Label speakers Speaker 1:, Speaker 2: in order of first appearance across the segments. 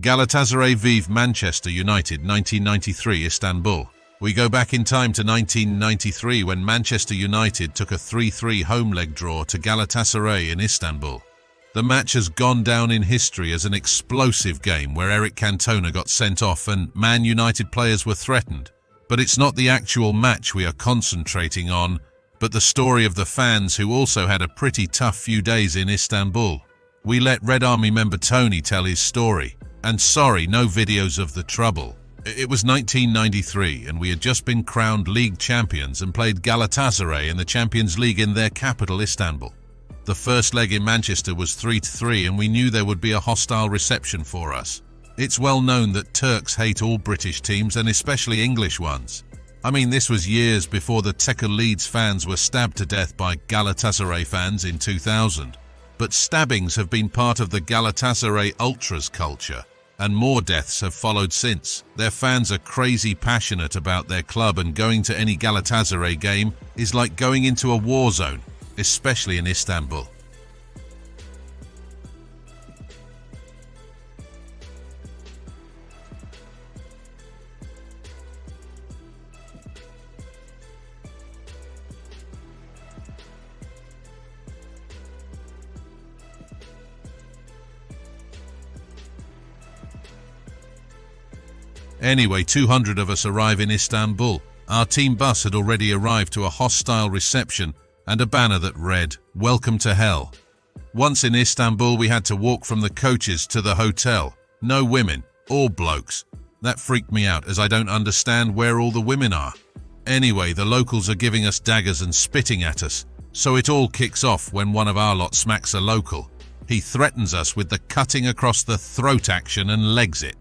Speaker 1: Galatasaray vs Manchester United 1993 Istanbul. We go back in time to 1993 when Manchester United took a 3-3 home leg draw to Galatasaray in Istanbul. The match has gone down in history as an explosive game where Eric Cantona got sent off and Man United players were threatened. But it's not the actual match we are concentrating on, but the story of the fans who also had a pretty tough few days in Istanbul. We let Red Army member Tony tell his story. And sorry, no videos of the trouble. It was 1993 and we had just been crowned league champions and played Galatasaray in the Champions League in their capital Istanbul. The first leg in Manchester was 3-3 and we knew there would be a hostile reception for us. It's well known that Turks hate all British teams and especially English ones. I mean, this was years before the Tekke Leeds fans were stabbed to death by Galatasaray fans in 2000. But stabbings have been part of the Galatasaray Ultras culture. And more deaths have followed since. Their fans are crazy passionate about their club and going to any Galatasaray game is like going into a war zone, especially in Istanbul. Anyway, 200 of us arrive in Istanbul. Our team bus had already arrived to a hostile reception and a banner that read, "Welcome to Hell." Once in Istanbul, we had to walk from the coaches to the hotel. No women, all blokes. That freaked me out as I don't understand where all the women are. Anyway, the locals are giving us daggers and spitting at us. So it all kicks off when one of our lot smacks a local. He threatens us with the cutting across the throat action and legs it.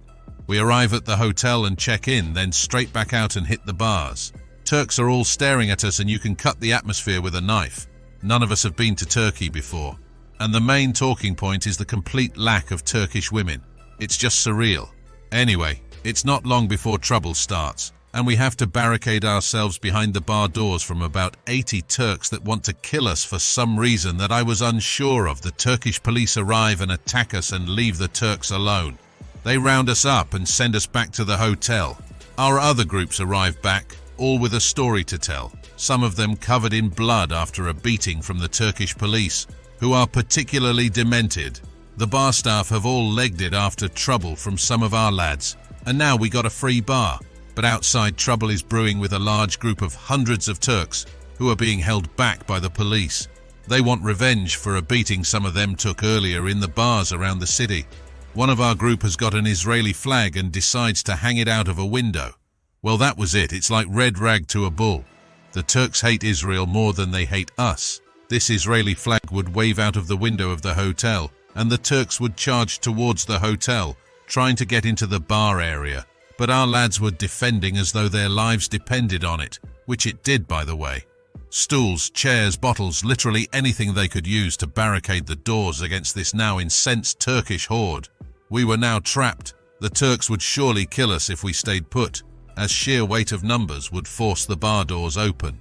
Speaker 1: We arrive at the hotel and check in, then straight back out and hit the bars. Turks are all staring at us and you can cut the atmosphere with a knife. None of us have been to Turkey before. And the main talking point is the complete lack of Turkish women. It's just surreal. Anyway, it's not long before trouble starts, and we have to barricade ourselves behind the bar doors from about 80 Turks that want to kill us for some reason that I was unsure of. The Turkish police arrive and attack us and leave the Turks alone. They round us up and send us back to the hotel. Our other groups arrive back, all with a story to tell, some of them covered in blood after a beating from the Turkish police, who are particularly demented. The bar staff have all legged it after trouble from some of our lads, and now we got a free bar. But outside, trouble is brewing with a large group of hundreds of Turks who are being held back by the police. They want revenge for a beating some of them took earlier in the bars around the city. One of our group has got an Israeli flag and decides to hang it out of a window. Well, that was it. It's like red rag to a bull. The Turks hate Israel more than they hate us. This Israeli flag would wave out of the window of the hotel, and the Turks would charge towards the hotel, trying to get into the bar area. But our lads were defending as though their lives depended on it, which it did, by the way. Stools, chairs, bottles, literally anything they could use to barricade the doors against this now incensed Turkish horde. We were now trapped. The Turks would surely kill us if we stayed put, as sheer weight of numbers would force the bar doors open.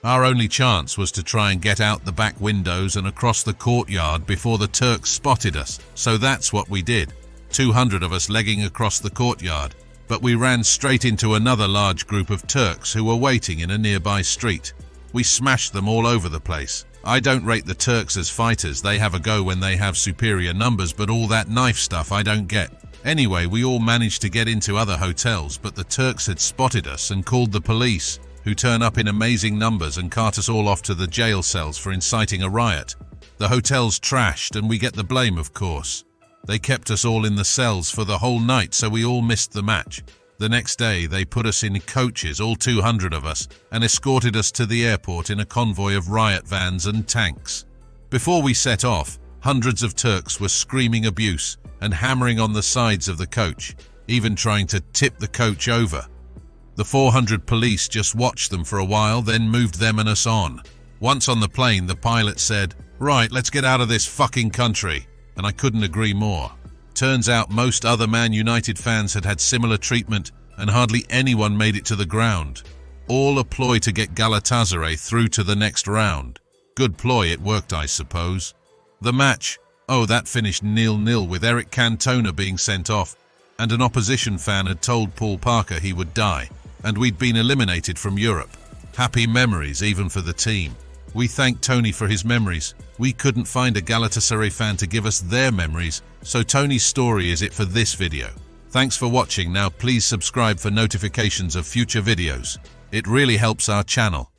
Speaker 1: Our only chance was to try and get out the back windows and across the courtyard before the Turks spotted us, so that's what we did. 200 of us legging across the courtyard, but we ran straight into another large group of Turks who were waiting in a nearby street. We smashed them all over the place. I don't rate the Turks as fighters. They have a go when they have superior numbers, but all that knife stuff I don't get. Anyway, we all managed to get into other hotels, but the Turks had spotted us and called the police, who turn up in amazing numbers and cart us all off to the jail cells for inciting a riot. The hotel's trashed and we get the blame, of course. They kept us all in the cells for the whole night, so we all missed the match. The next day, they put us in coaches, all 200 of us, and escorted us to the airport in a convoy of riot vans and tanks. Before we set off, Hundreds of Turks were screaming abuse and hammering on the sides of the coach, even trying to tip the coach over. The 400 police just watched them for a while, then moved them and us on. Once on the plane, the pilot said, "Right, let's get out of this fucking country," and I couldn't agree more. Turns out most other Man United fans had had similar treatment and hardly anyone made it to the ground. All a ploy to get Galatasaray through to the next round. Good ploy, it worked, I suppose. The match, that finished 0-0 with Eric Cantona being sent off, and an opposition fan had told Paul Parker he would die, and we'd been eliminated from Europe. Happy memories even for the team. We thank Tony for his memories. We couldn't find a Galatasaray fan to give us their memories, so Tony's story is it for this video. Thanks for watching. Now please subscribe for notifications of future videos. It really helps our channel.